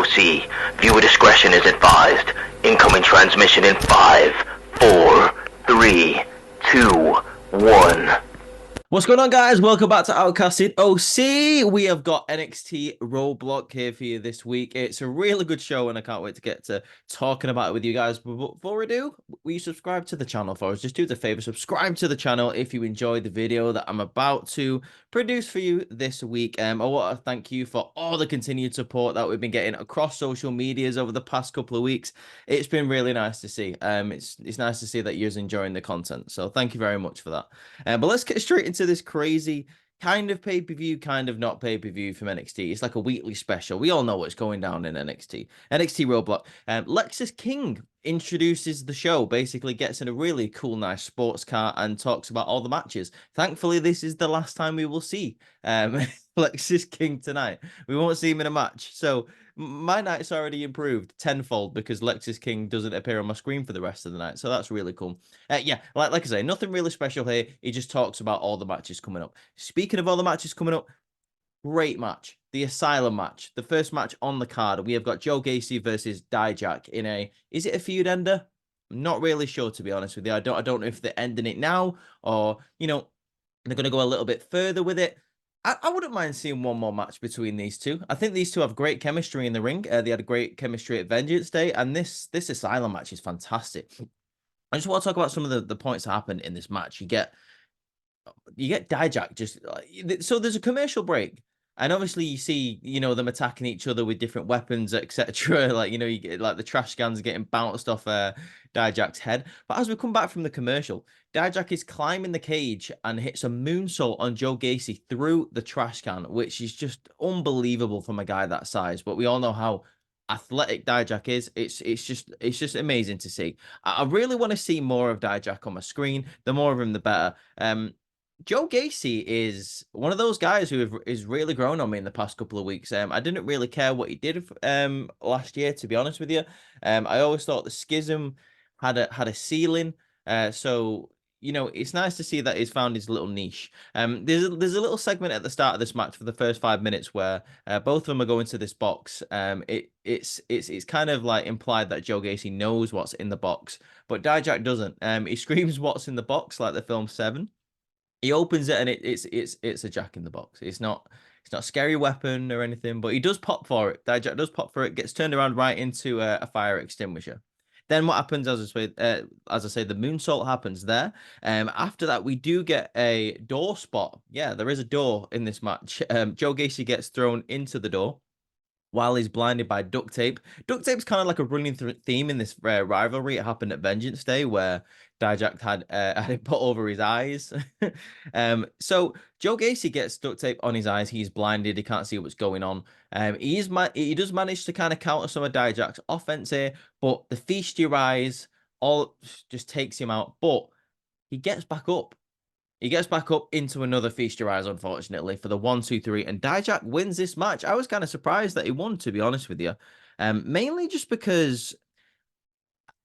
OC. Viewer discretion is advised. Incoming transmission in 5, 4, 3, 2, 1. What's going on, guys? Welcome back to Outcasted OC. We have got NXT Roadblock here for you this week. It's a really good show, and I can't wait to get to talking about it with you guys. But before we do, will you subscribe to the channel for us? Just do the favor, subscribe to the channel if you enjoyed the video that I'm about to produce for you this week. I want to thank you for all the continued support that we've been getting across social medias over the past couple of weeks. It's been really nice to see. It's nice to see that you're enjoying the content. So thank you very much for that. But let's get straight into this crazy kind of pay-per-view, kind of not pay-per-view from NXT. It's like a weekly special. We all know what's going down in NXT. NXT Roadblock. Lexis King introduces the show, basically gets in a really cool, nice sports car and talks about all the matches. Thankfully, this is the last time we will see Lexis King tonight. We won't see him in a match. So my night's already improved tenfold because Lexis King doesn't appear on my screen for the rest of the night. So that's really cool. Yeah, like I say, nothing really special here. He just talks about all the matches coming up. Speaking of all the matches coming up, great match. The ASYLUM match. The first match on the card. We have got Joe Gacey versus Dijak in a... Is it a feud ender? I'm not really sure, to be honest with you. I don't know if they're ending it now or, you know, they're going to go a little bit further with it. I wouldn't mind seeing one more match between these two. I think these two have great chemistry in the ring. They had a great chemistry at Vengeance Day, and this ASYLUM match is fantastic. I just want to talk about some of the points that happened in this match. You get Dijak just... So there's a commercial break. And obviously you see, you know, them attacking each other with different weapons, etc. Like, you know, you get like the trash cans getting bounced off Dijak's head. But as we come back from the commercial, Dijak is climbing the cage and hits a moonsault on Joe Gacey through the trash can, which is just unbelievable from a guy that size. But we all know how athletic Dijak is. It's just amazing to see. I really want to see more of Dijak on my screen. The more of him, the better. Joe Gacey is one of those guys who is really grown on me in the past couple of weeks. I didn't really care what he did last year, to be honest with you. I always thought the Schism had a ceiling. So, you know, it's nice to see that he's found his little niche. There's a little segment at the start of this match for the first 5 minutes where both of them are going to this box. It's kind of like implied that Joe Gacey knows what's in the box, but Dijak doesn't. He screams "What's in the box?" like the film Seven. He opens it and it's a jack in the box. It's not a scary weapon or anything, but he does pop for it. Dijak does pop for it, gets turned around right into a fire extinguisher. Then what happens, as I say, the moonsault happens there. After that, we do get a door spot. Yeah, there is a door in this match. Joe Gacey gets thrown into the door while he's blinded by duct tape. Duct tape's kind of like a running theme in this rivalry. It happened at Vengeance Day where Dijak had it put over his eyes. So Joe Gacey gets duct tape on his eyes. He's blinded. He can't see what's going on. He does manage to kind of counter some of Dijak's offense here, but the feast your eyes all just takes him out. But he gets back up. He gets back up into another Feast Your Eyes, unfortunately, for the 1, 2, 3. And Dijak wins this match. I was kind of surprised that he won, to be honest with you. Mainly just because,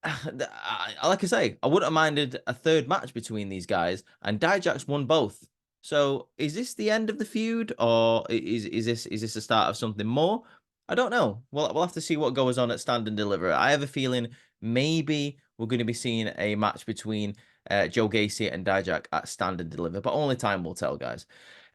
like I say, I wouldn't have minded a third match between these guys. And Dijak's won both. So is this the end of the feud? Or is this the start of something more? I don't know. We'll have to see what goes on at Stand and Deliver. I have a feeling maybe we're going to be seeing a match between Joe Gacey and Dijak at Stand and Deliver, but only time will tell, guys.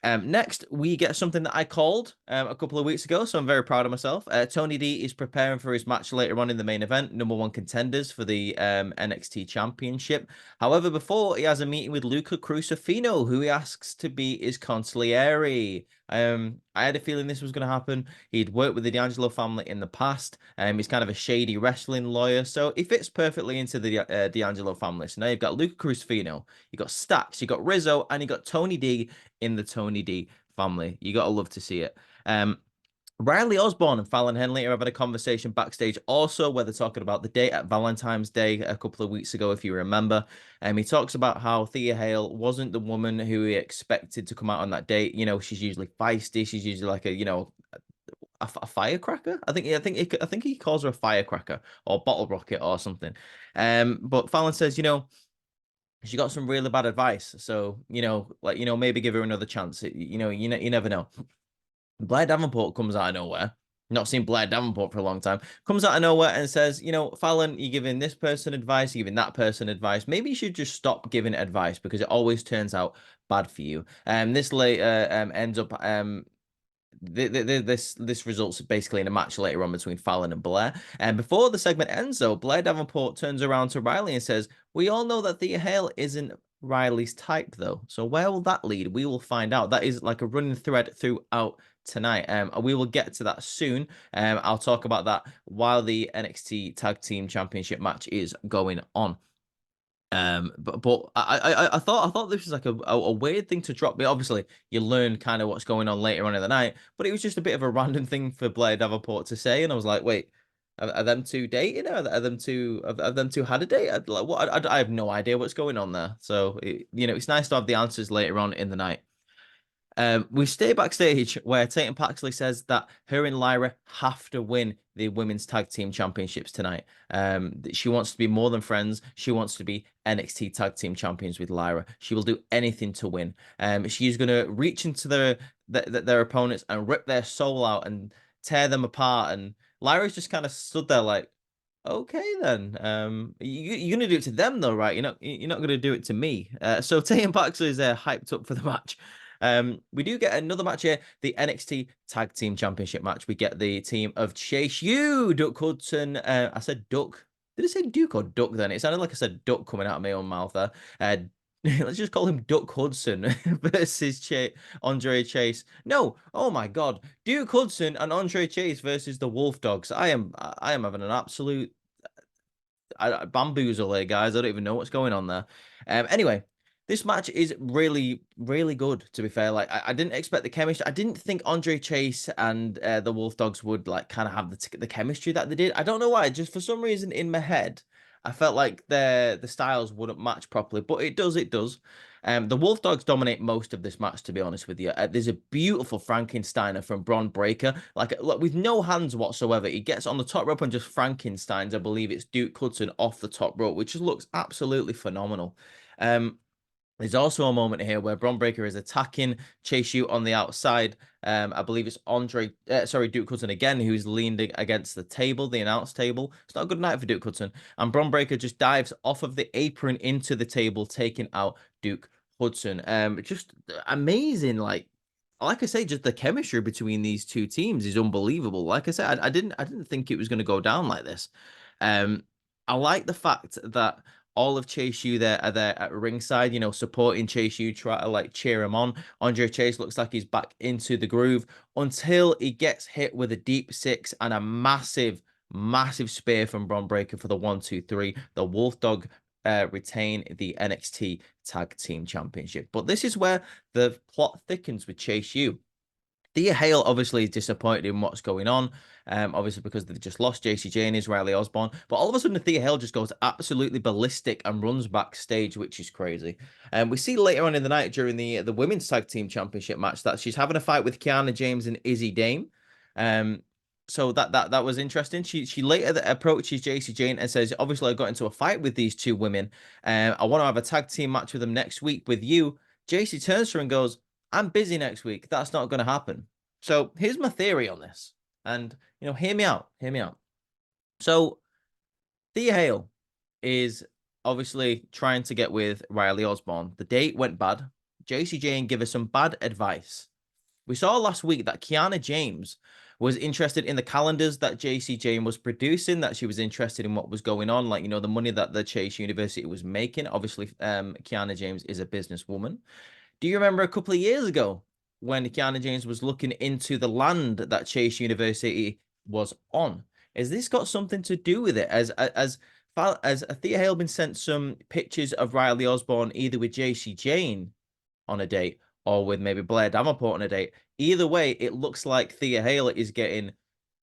Next, we get something that I called a couple of weeks ago, so I'm very proud of myself. Tony D is preparing for his match later on in the main event, #1 contenders for the NXT Championship. However, before, he has a meeting with Luca Crucifino, who he asks to be his consigliere. I had a feeling this was going to happen. He'd worked with the D'Angelo family in the past. He's kind of a shady wrestling lawyer, so he fits perfectly into the D'Angelo family. So now you've got Luca Crucifino, you got Stax, you got Rizzo, and you got Tony D in the Tony D family. You got to love to see it. Riley Osborne and Fallon Henley are having a conversation backstage also where they're talking about the date at Valentine's Day a couple of weeks ago, if you remember. He talks about how Thea Hale wasn't the woman who he expected to come out on that date. You know, she's usually feisty. She's usually like a firecracker. I think he calls her a firecracker or bottle rocket or something. But Fallon says, you know, she got some really bad advice. So, maybe give her another chance. You never know. Blair Davenport comes out of nowhere Not seen Blair Davenport for a long time. Comes out of nowhere and says, you know, Fallon, you're giving this person advice, you're giving that person advice. Maybe you should just stop giving advice because it always turns out bad for you. This later ends up this results basically in a match later on between Fallon and Blair. And before the segment ends, though, Blair Davenport turns around to Riley and says, "We all know that Thea Hale isn't Riley's type, though. So where will that lead? We will find out. That is like a running thread throughout tonight. We will get to that soon. I'll talk about that while the NXT Tag Team Championship match is going on. But I thought this was like a weird thing to drop. But obviously, you learn kind of what's going on later on in the night. But it was just a bit of a random thing for Blair Davenport to say, and I was like, wait, are them two dating? Are them two have them two had a date? Like what? I have no idea what's going on there. So it's nice to have the answers later on in the night. We stay backstage where Tatum Paxley says that her and Lyra have to win the women's tag team championships tonight. She wants to be more than friends. She wants to be NXT tag team champions with Lyra. She will do anything to win. She's going to reach into their opponents and rip their soul out and tear them apart. And Lyra's just kind of stood there like, okay then. You're gonna do it to them though, right? You're not gonna do it to me. So Tatum Paxley is hyped up for the match. We do get another match here, the NXT Tag Team Championship match. We get the team of Chase U, Duck Hudson. I said Duck. Did I say Duke or Duck then? It sounded like I said Duck coming out of my own mouth there. Let's just call him Duck Hudson versus Andre Chase. No, oh my God, Duke Hudson and Andre Chase versus the Wolf Dogs. I am having an absolute bamboozle here, guys. I don't even know what's going on there. Anyway, this match is really, really good, to be fair. Like, I didn't expect the chemistry. I didn't think Andre Chase and the Wolf Dogs would, like, kind of have the chemistry that they did. I don't know why. Just for some reason in my head, I felt like the styles wouldn't match properly. But it does. The Wolf Dogs dominate most of this match, to be honest with you. There's a beautiful Frankensteiner from Bron Breakker. Like, look, with no hands whatsoever. He gets on the top rope and just Frankensteins, I believe it's Duke Hudson off the top rope, which just looks absolutely phenomenal. There's also a moment here where Bron Breakker is attacking Chase U on the outside. I believe it's Duke Hudson again, who's leaned against the table, the announce table. It's not a good night for Duke Hudson. And Bron Breakker just dives off of the apron into the table, taking out Duke Hudson. Just amazing. Like I say, just the chemistry between these two teams is unbelievable. Like I said, I didn't think it was going to go down like this. I like the fact that all of Chase U there are there at ringside, supporting Chase U, try to like cheer him on. Andre Chase looks like he's back into the groove until he gets hit with a deep six and a massive, massive spear from Bron Breakker for the 1-2-3. The Wolf Dog retain the NXT Tag Team Championship. But this is where the plot thickens with Chase U. Thea Hale obviously is disappointed in what's going on, obviously because they've just lost JC Jane, Riley Osborne. But all of a sudden, Thea Hale just goes absolutely ballistic and runs backstage, which is crazy. We see later on in the night during the Women's Tag Team Championship match that she's having a fight with Kiana James and Izzy Dame. So that was interesting. She later approaches JC Jane and says, obviously, I got into a fight with these two women. I want to have a tag team match with them next week with you. JC turns to her and goes, I'm busy next week. That's not going to happen. So here's my theory on this. And, hear me out. Hear me out. So Thea Hale is obviously trying to get with Riley Osborne. The date went bad. JC Jane gave her some bad advice. We saw last week that Kiana James was interested in the calendars that JC Jane was producing, that she was interested in what was going on, like, the money that the Chase University was making. Obviously, Kiana James is a businesswoman. Do you remember a couple of years ago when Kiana James was looking into the land that Chase University was on? Has this got something to do with it? As Thea Hale been sent some pictures of Riley Osborne either with JC Jane on a date or with maybe Blair Davenport on a date? Either way, it looks like Thea Hale is getting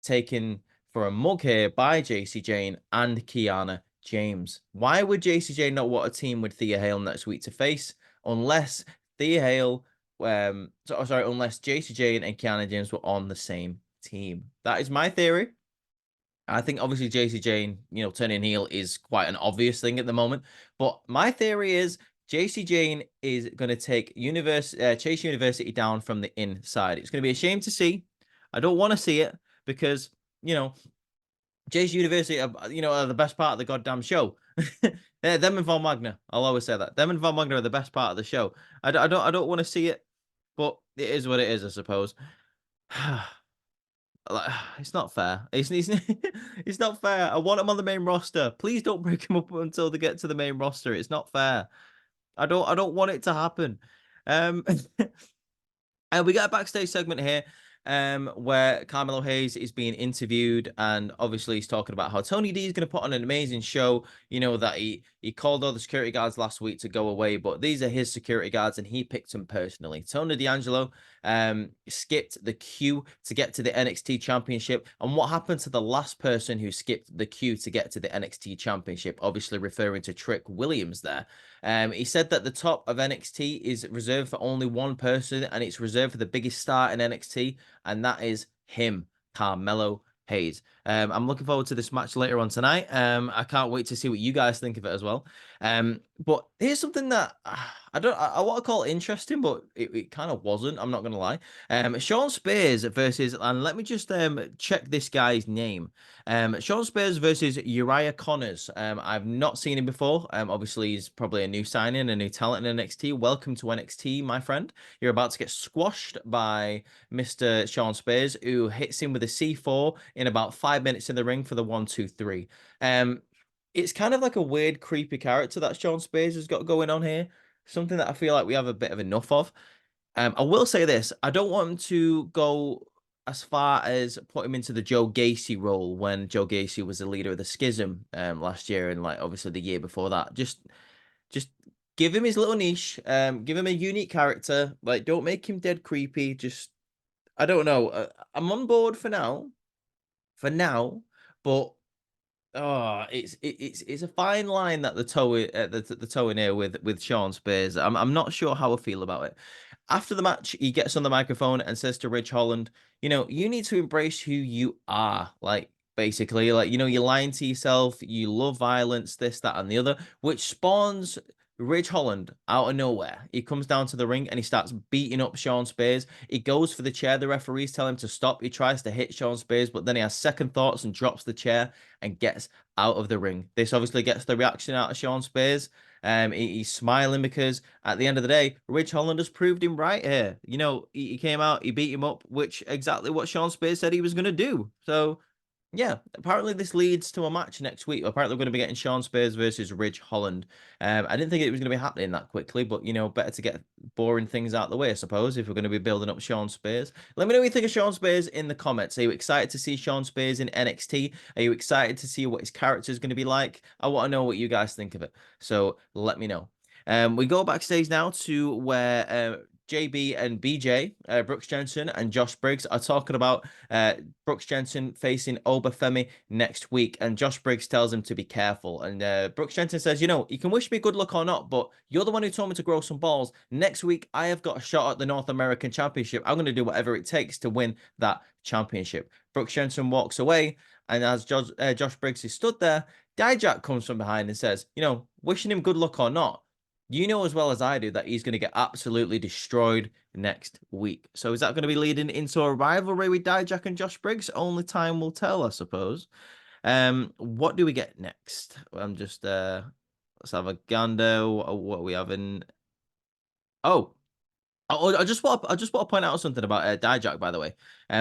taken for a mug here by JC Jane and Kiana James. Why would JC Jane not want a team with Thea Hale next week to face unless Thea Hale, unless JC Jane and Kiana James were on the same team? That is my theory. I think obviously JC Jane, turning heel is quite an obvious thing at the moment. But my theory is JC Jane is going to take Chase University down from the inside. It's going to be a shame to see. I don't want to see it, because, you know, Jay's University are the best part of the goddamn show. Them and Von Wagner. I'll always say that. Them and Von Wagner are the best part of the show. I don't want to see it, but it is what it is, I suppose. Like, it's not fair. It's not fair. I want him on the main roster. Please don't break him up until they get to the main roster. It's not fair. I don't want it to happen. Um And we got a backstage segment here where Carmelo Hayes is being interviewed, and obviously he's talking about how Tony D is going to put on an amazing show. You know, that he called all the security guards last week to go away, but these are his security guards, and he picked them personally. Tony D'Angelo skipped the queue to get to the NXT Championship. And what happened to the last person who skipped the queue to get to the NXT Championship? Obviously referring to Trick Williams there. He said that the top of NXT is reserved for only one person, and it's reserved for the biggest star in NXT, and that is him, Carmelo Hayes. I'm looking forward to this match later on tonight. I can't wait to see what you guys think of it as well. But here's something that I want to call interesting, but it kind of wasn't. I'm not gonna lie. Sean Spears versus, and let me just check this guy's name. Sean Spears versus Uriah Connors. I've not seen him before. Obviously he's probably a new signing, a new talent in NXT. Welcome to NXT, my friend. You're about to get squashed by Mr. Sean Spears, who hits him with a C4 in about 5 minutes in the ring for the 1-2-3. It's kind of like a weird, creepy character that Sean Spears has got going on here. Something that I feel like we have a bit of enough of. I will say this: I don't want him to go as far as put him into the Joe Gacey role when Joe Gacey was the leader of the Schism last year, and like obviously the year before that. Just give him his little niche. Give him a unique character. Like, don't make him dead creepy. Just, I don't know. I'm on board for now. For now, but oh, it's a fine line that the toe the toe in here with Sean Spears. I'm not sure how I feel about it. After the match, he gets on the microphone and says to Ridge Holland, you know, you need to embrace who you are. Like, basically, like, you know, you're lying to yourself, you love violence, this, that, and the other, which spawns Ridge Holland out of nowhere. He comes down to the ring and he starts beating up Sean Spears. He goes for the chair. The referees tell him to stop. He tries to hit Sean Spears, but then he has second thoughts and drops the chair and gets out of the ring. This obviously gets the reaction out of Sean Spears. He's smiling because at the end of the day, Ridge Holland has proved him right here. You know, he came out, he beat him up, which exactly what Sean Spears said he was going to do. So yeah, apparently this leads to a match next week. Apparently we're going to be getting Sean Spears versus Ridge Holland. I didn't think it was going to be happening that quickly, but, you know, better to get boring things out of the way, I suppose, if we're going to be building up Sean Spears. Let me know what you think of Sean Spears in the comments. Are you excited to see Sean Spears in NXT? Are you excited to see what his character is going to be like? I want to know what you guys think of it. So let me know. We go backstage now to where JB and BJ, Brooks Jensen and Josh Briggs are talking about Brooks Jensen facing Obafemi next week. And Josh Briggs tells him to be careful. And Brooks Jensen says, you know, you can wish me good luck or not, but you're the one who told me to grow some balls. Next week, I have got a shot at the North American Championship. I'm going to do whatever it takes to win that championship. Brooks Jensen walks away. And as Josh Briggs is stood there, Dijak comes from behind and says, you know, wishing him good luck or not, you know as well as I do that he's going to get absolutely destroyed next week. So is that going to be leading into a rivalry with Dijak and Josh Briggs? Only time will tell, I suppose. What do we get next? I'm just let's have a gander. What are we having? Oh, I just want to point out something about Dijak, by the way.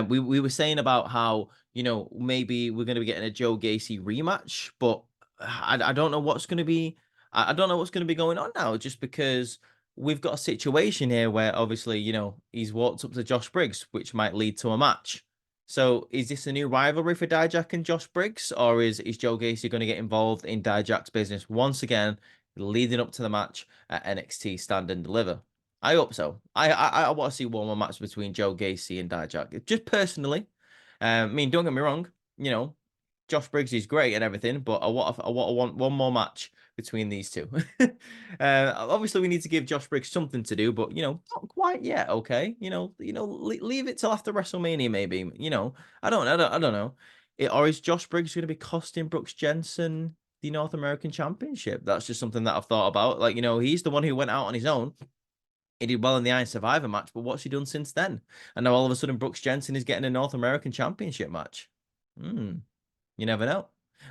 We were saying about how, you know, maybe we're going to be getting a Joe Gacey rematch, but I don't know what's going to be. I don't know what's going to be going on now, just because we've got a situation here where obviously, you know, he's walked up to Josh Briggs, which might lead to a match. So is this a new rivalry for Dijak and Josh Briggs, or is Joe Gacey going to get involved in Dijak's business once again, leading up to the match at NXT Stand and Deliver? I hope so. I want to see one more match between Joe Gacey and Dijak. Just personally, I mean, don't get me wrong. You know, Josh Briggs is great and everything, but I want one more match between these two. Obviously, we need to give Josh Briggs something to do, but, you know, not quite yet. Okay, leave it till after WrestleMania, maybe. You know, I don't know. Or is Josh Briggs going to be costing Brooks Jensen the North American Championship? That's just something that I've thought about. Like, you know, he's the one who went out on his own. He did well in the Iron Survivor match, but what's he done since then? And now all of a sudden, Brooks Jensen is getting a North American Championship match. Hmm. You never know.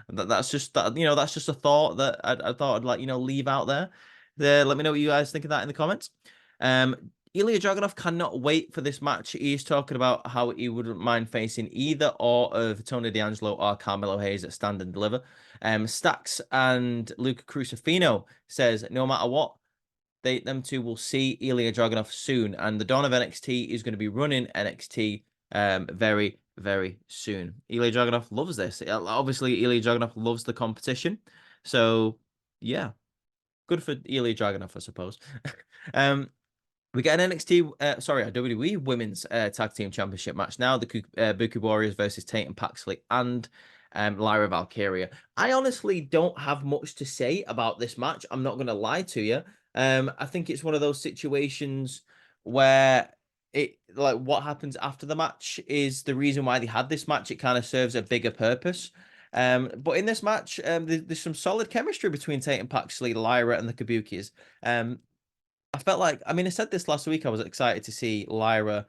That's just that, that's just a thought that I thought I'd leave out there. Let me know what you guys think of that in the comments. Ilya Dragunov cannot wait for this match. He's talking about how he wouldn't mind facing either or of Tony D'Angelo or Carmelo Hayes at Stand and Deliver. Stacks and Luca Crucifino says no matter what, them two will see Ilya Dragunov soon, and the Dawn of NXT is going to be running NXT very, very soon. Ilya Dragunov loves this. Obviously, Ilya Dragunov loves the competition. So, yeah, good for Ilya Dragunov, I suppose. We get an NXT, a WWE Women's Tag Team Championship match now. The Buki Warriors versus Tatum Paxley and Lyra Valkyria. I honestly don't have much to say about this match. I'm not going to lie to you. I think it's one of those situations where what happens after the match is the reason why they had this match. It kind of serves a bigger purpose. But in this match, there's some solid chemistry between Tatum Paxley, Lyra, and the Kabukis. I felt like, I said this last week, I was excited to see Lyra,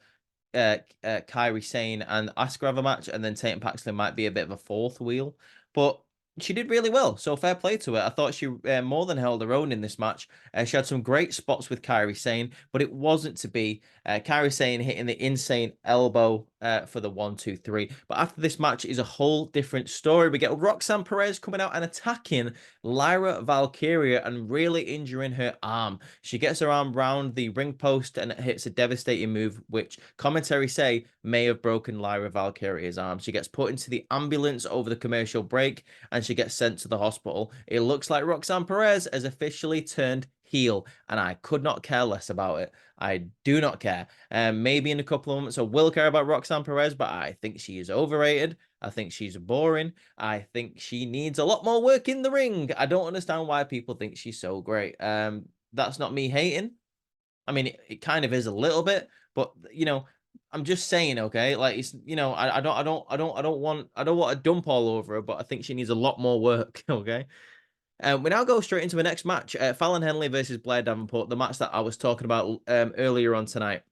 Kairi Sane, and Asuka have a match, and then Tatum Paxley might be a bit of a fourth wheel. But she did really well, so fair play to her. I thought she more than held her own in this match. She had some great spots with Kairi Sane, but it wasn't to be. Kairi Sane hitting the insane elbow for the 1-2-3. But after this match is a whole different story. We get Roxanne Perez coming out and attacking Lyra Valkyria and really injuring her arm. She gets her arm round the ring post and hits a devastating move, which commentary say may have broken Lyra Valkyria's arm. She gets put into the ambulance over the commercial break, and she gets sent to the hospital. It looks like Roxanne Perez has officially turned heel, and I could not care less about it. I do not care. Maybe in a couple of moments I will care about Roxanne Perez, but I think she is overrated. I think she's boring. I think she needs a lot more work in the ring. I don't understand why people think she's so great. That's not me hating. It kind of is a little bit, but I'm just saying, okay, like it's I don't want to dump all over her, but I think she needs a lot more work. Okay. We now go straight into the next match, Fallon Henley versus Blair Davenport, the match that I was talking about earlier on tonight.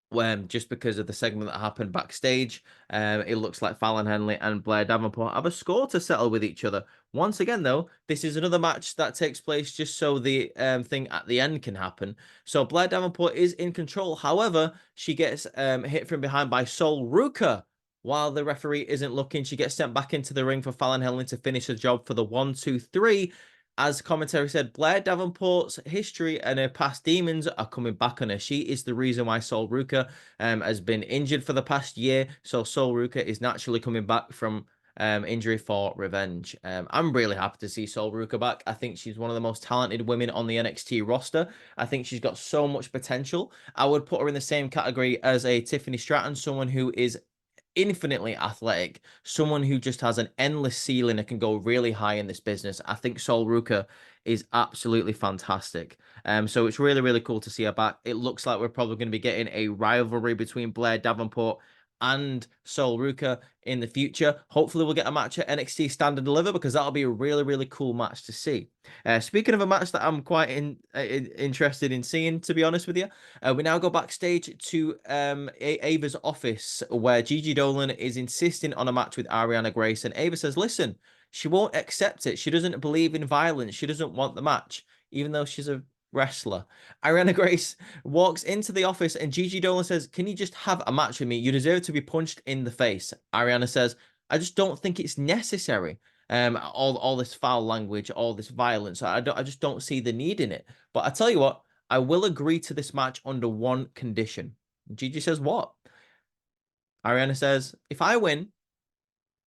When just because of the segment that happened backstage, it looks like Fallon Henley and Blair Davenport have a score to settle with each other. Once again, though, this is another match that takes place just so the thing at the end can happen. So Blair Davenport is in control. However, she gets hit from behind by Sol Ruka. While the referee isn't looking, she gets sent back into the ring for Fallon Henley to finish the job for the 1-2-3. As commentary said, Blair Davenport's history and her past demons are coming back on her. She is the reason why Sol Ruka has been injured for the past year. So Sol Ruka is naturally coming back from injury for revenge. I'm really happy to see Sol Ruka back. I think she's one of the most talented women on the NXT roster. I think she's got so much potential. I would put her in the same category as a Tiffany Stratton, someone who is infinitely athletic, someone who just has an endless ceiling and can go really high in this business. I think Sol Ruka is absolutely fantastic. So it's really, really cool to see her back. It looks like we're probably going to be getting a rivalry between Blair Davenport and Sol Ruka in the future. Hopefully we'll get a match at NXT Stand and Deliver, because that'll be a really, really cool match to see. Speaking of a match that I'm quite interested in seeing, to be honest with you, we now go backstage to Ava's office, where Gigi Dolan is insisting on a match with Ariana Grace, and Ava says, listen, she won't accept it. She doesn't believe in violence. She doesn't want the match, even though she's a wrestler. Ariana Grace walks into the office and Gigi Dolan says, can you just have a match with me? You deserve to be punched in the face. Ariana says, I just don't think it's necessary. All this foul language, all this violence. I just don't see the need in it. But I tell you what, I will agree to this match under one condition. Gigi says, what? Ariana says, if I win,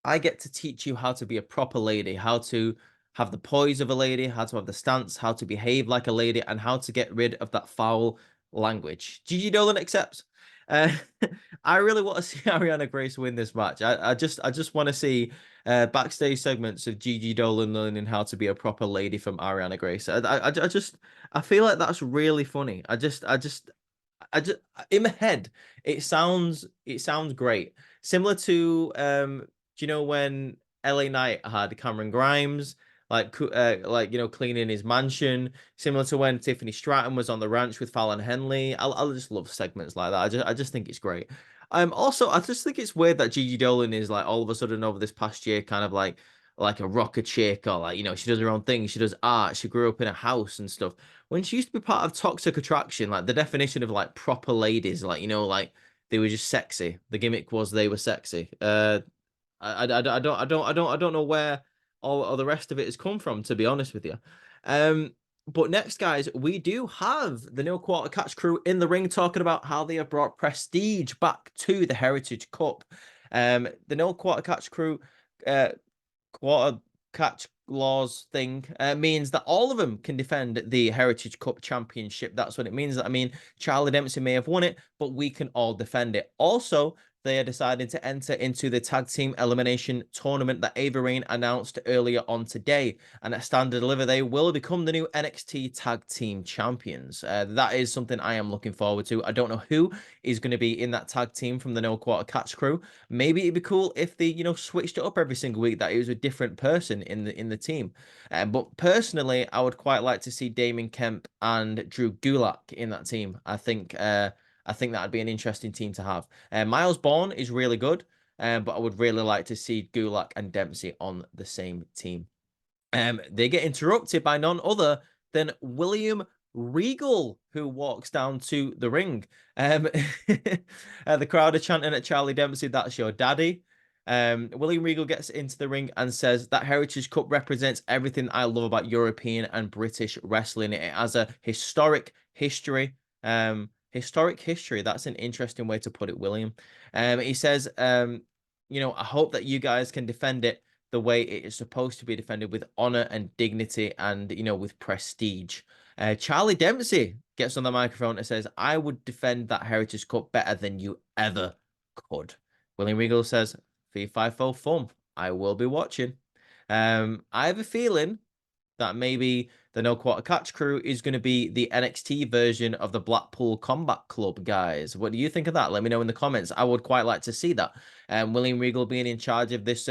I get to teach you how to be a proper lady, how to have the poise of a lady, how to have the stance, how to behave like a lady, and how to get rid of that foul language. Gigi Dolan accepts. I really want to see Ariana Grace win this match. I just want to see backstage segments of Gigi Dolan learning how to be a proper lady from Ariana Grace. I feel like that's really funny. I just in my head it sounds great. Similar to do you know when LA Knight had Cameron Grimes? like cleaning his mansion, similar to when Tiffany Stratton was on the ranch with Fallon Henley. I just love segments like that. I just think it's great. Also, I just think it's weird that Gigi Dolan is like all of a sudden over this past year kind of like a rocker chick, or like, she does her own thing. She does art. She grew up in a house and stuff. When she used to be part of Toxic Attraction, like the definition of like proper ladies, like, like they were just sexy. The gimmick was they were sexy. I don't know where all the rest of it has come from, to be honest with you. But next, guys, we do have the No Quarter Catch crew in the ring talking about how they have brought prestige back to the Heritage Cup. The No Quarter Catch crew, quarter catch laws thing means that all of them can defend the Heritage Cup Championship. That's what it means. I mean, Charlie Dempsey may have won it, but we can all defend it. Also, they are deciding to enter into the tag team elimination tournament that Ava Raine announced earlier on today. And at Stand and Deliver, they will become the new NXT Tag Team Champions. That is something I am looking forward to. I don't know who is going to be in that tag team from the No Quarter Catch crew. Maybe it'd be cool if they, switched it up every single week, that it was a different person in the team. But personally, I would quite like to see Damon Kemp and Drew Gulak in that team. I think that'd be an interesting team to have. Miles Bourne is really good, but I would really like to see Gulak and Dempsey on the same team. They get interrupted by none other than William Regal, who walks down to the ring. The crowd are chanting at Charlie Dempsey, "That's your daddy." William Regal gets into the ring and says that Heritage Cup represents everything I love about European and British wrestling. It has a historic history. Historic history. That's an interesting way to put it, William. He says, I hope that you guys can defend it the way it is supposed to be defended, with honor and dignity and, with prestige. Charlie Dempsey gets on the microphone and says, I would defend that Heritage Cup better than you ever could. William Regal says, fee fi fo fum. I will be watching. I have a feeling that maybe the No Quarter Catch crew is going to be the NXT version of the Blackpool Combat Club, guys. What do you think of that? Let me know in the comments. I would quite like to see that. William Regal being in charge of this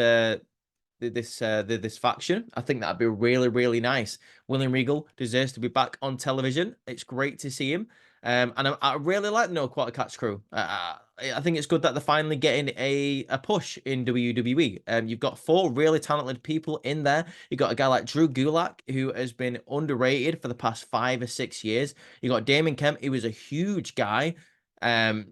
faction. I think that'd be really, really nice. William Regal deserves to be back on television. It's great to see him. And I really like the No Quarter Catch crew. I think it's good that they're finally getting a push in WWE. You've got 4 really talented people in there. You've got a guy like Drew Gulak, who has been underrated for the past 5 or 6 years. You got Damon Kemp, who is a huge guy.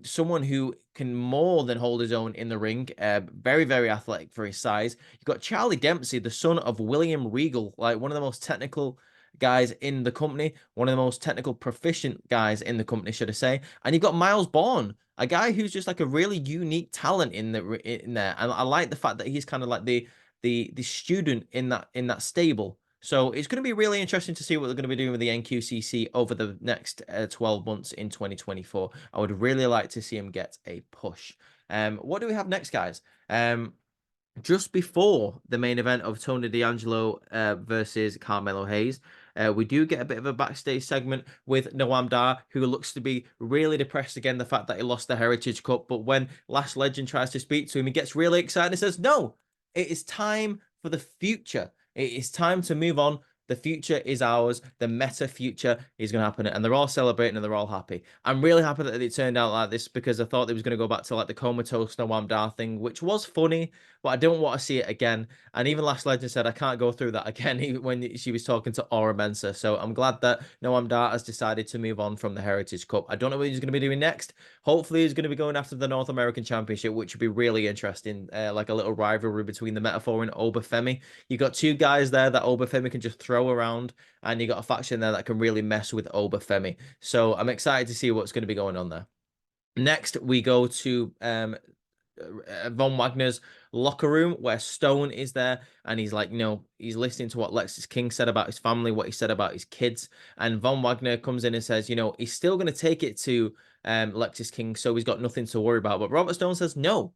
Someone who can more than hold his own in the ring. Very, very athletic for his size. You've got Charlie Dempsey, the son of William Regal, like one of the most technical guys in the company, one of the most technical proficient guys in the company, should I say. And you've got Miles Bourne, a guy who's just like a really unique talent in there. And I like the fact that he's kind of like the student in that stable. So it's going to be really interesting to see what they're going to be doing with the NQCC over the next 12 months in 2024. I would really like to see him get a push. What do we have next, guys? Just before the main event of Tony D'Angelo versus Carmelo Hayes, we do get a bit of a backstage segment with Noam Dar, who looks to be really depressed again, the fact that he lost the Heritage Cup. But when Lash Legend tries to speak to him, he gets really excited and says, no, it is time for the future. It is time to move on. The future is ours. The meta future is going to happen. And they're all celebrating and they're all happy. I'm really happy that it turned out like this, because I thought they was going to go back to like the comatose Noam Dar thing, which was funny, but I don't want to see it again. And even Lash Legend said, I can't go through that again when she was talking to Aura Mensa. So I'm glad that Noam Dar has decided to move on from the Heritage Cup. I don't know what he's going to be doing next. Hopefully he's going to be going after the North American Championship, which would be really interesting. Like a little rivalry between the Metaphor and Obafemi. You got 2 guys there that Obafemi can just throw around, and you got a faction there that can really mess with Obafemi. So I'm excited to see what's going to be going on there. Next, we go to Von Wagner's locker room, where Stone is there, and he's like, he's listening to what Lexis King said about his family, what he said about his kids. And Von Wagner comes in and says, he's still going to take it to Lexis King, so he's got nothing to worry about. But Robert Stone says, no,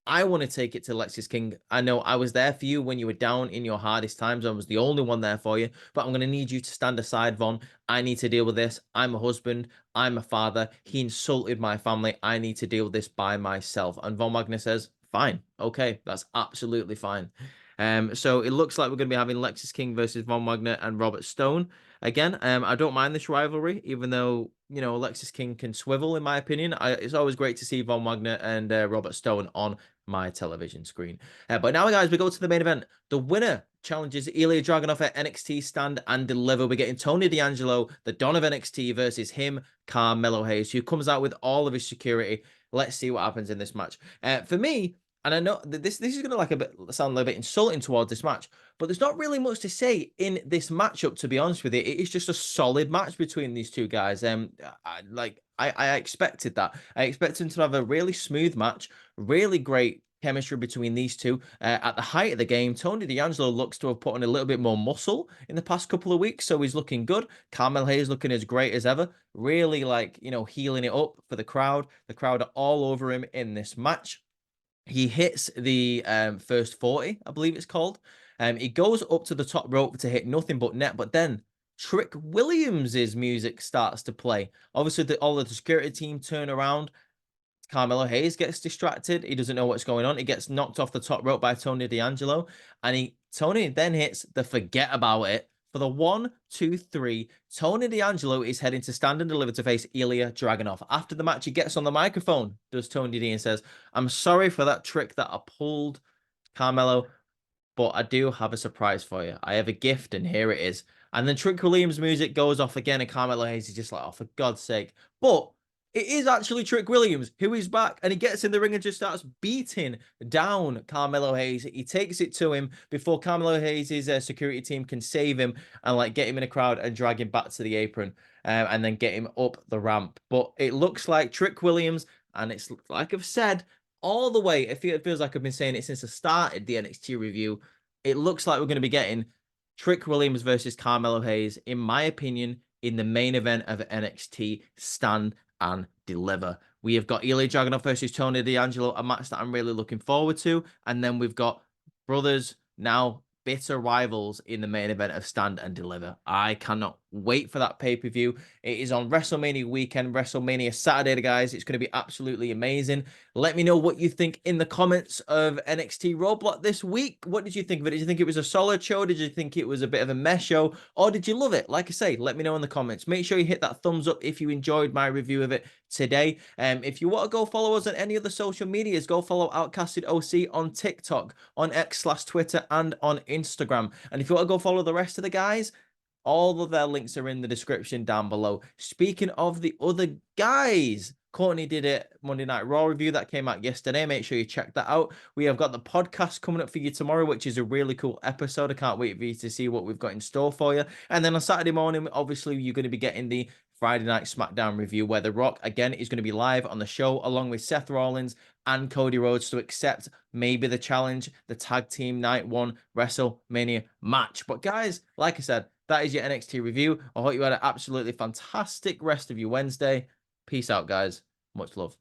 I want to take it to Lexis King. I know I was there for you when you were down in your hardest times. I was the only one there for you, but I'm going to need you to stand aside, Von. I need to deal with this. I'm a husband. I'm a father. He insulted my family. I need to deal with this by myself. And Von Wagner says, fine. Okay, that's absolutely fine. So it looks like we're going to be having Lexis King versus Von Wagner and Robert Stone. Again, I don't mind this rivalry, even though, you know, Lexis King can swivel, in my opinion. It's always great to see Von Wagner and Robert Stone on my television screen. But now, guys, we go to the main event. The winner challenges Ilya Dragunov at NXT Stand and Deliver. We're getting Tony D'Angelo, the Don of NXT, versus him, Carmelo Hayes, who comes out with all of his security. Let's see what happens in this match. For me, and I know this is going to sound a bit insulting towards this match, but there's not really much to say in this matchup, to be honest with you. It is just a solid match between these two guys. I expected that. I expected them to have a really smooth match, really great chemistry between these two. At the height of the game, Tony D'Angelo looks to have put on a little bit more muscle in the past couple of weeks, so he's looking good. Carmelo Hayes looking as great as ever, really, like, you know, healing it up for the crowd. The crowd are all over him in this match. He hits the first 40, I believe it's called. He goes up to the top rope to hit nothing but net, but then Trick Williams' music starts to play. Obviously, all of the security team turn around. Carmelo Hayes gets distracted. He doesn't know what's going on. He gets knocked off the top rope by Tony D'Angelo. And Tony then hits the forget about it. For the 1, 2, 3, Tony D'Angelo is heading to Stand and Deliver to face Ilya Dragunov. After the match, he gets on the microphone, does Tony D, and says, "I'm sorry for that trick that I pulled, Carmelo, but I do have a surprise for you. I have a gift, and here it is." And then Trick Williams' music goes off again, and Carmelo Hayes is just like, "Oh, for God's sake." But it is actually Trick Williams who is back, and he gets in the ring and just starts beating down Carmelo Hayes. He takes it to him before Carmelo Hayes' security team can save him and like get him in a crowd and drag him back to the apron, and then get him up the ramp. But it looks like Trick Williams, and it's like I've said all the way. It feels like I've been saying it since I started the NXT review. It looks like we're going to be getting Trick Williams versus Carmelo Hayes, in my opinion, in the main event of NXT Stand and Deliver. We have got Ilya Dragunov versus Tony D'Angelo, a match that I'm really looking forward to. And then we've got brothers, now bitter rivals, in the main event of Stand and Deliver. I cannot wait for that pay-per-view. It is on WrestleMania weekend, WrestleMania Saturday, guys. It's going to be absolutely amazing. Let me know what you think in the comments of NXT Roadblock this week. What did you think of it? Did you think it was a solid show? Did you think it was a bit of a mess show? Or did you love it? Like I say, let me know in the comments. Make sure you hit that thumbs up if you enjoyed my review of it today. If you want to go follow us on any other social medias, go follow Outcasted OC on TikTok, on X/Twitter, and on Instagram. And if you want to go follow the rest of the guys, all of their links are in the description down below. Speaking of the other guys, Courtney did a Monday Night Raw review that came out yesterday. Make sure you check that out. We have got the podcast coming up for you tomorrow, which is a really cool episode. I can't wait for you to see what we've got in store for you. And then on Saturday morning, obviously, you're going to be getting the Friday Night SmackDown review, where The Rock, again, is going to be live on the show, along with Seth Rollins and Cody Rhodes, to accept maybe the challenge, the Tag Team Night 1 WrestleMania match. But guys, like I said, that is your NXT review. I hope you had an absolutely fantastic rest of your Wednesday. Peace out, guys. Much love.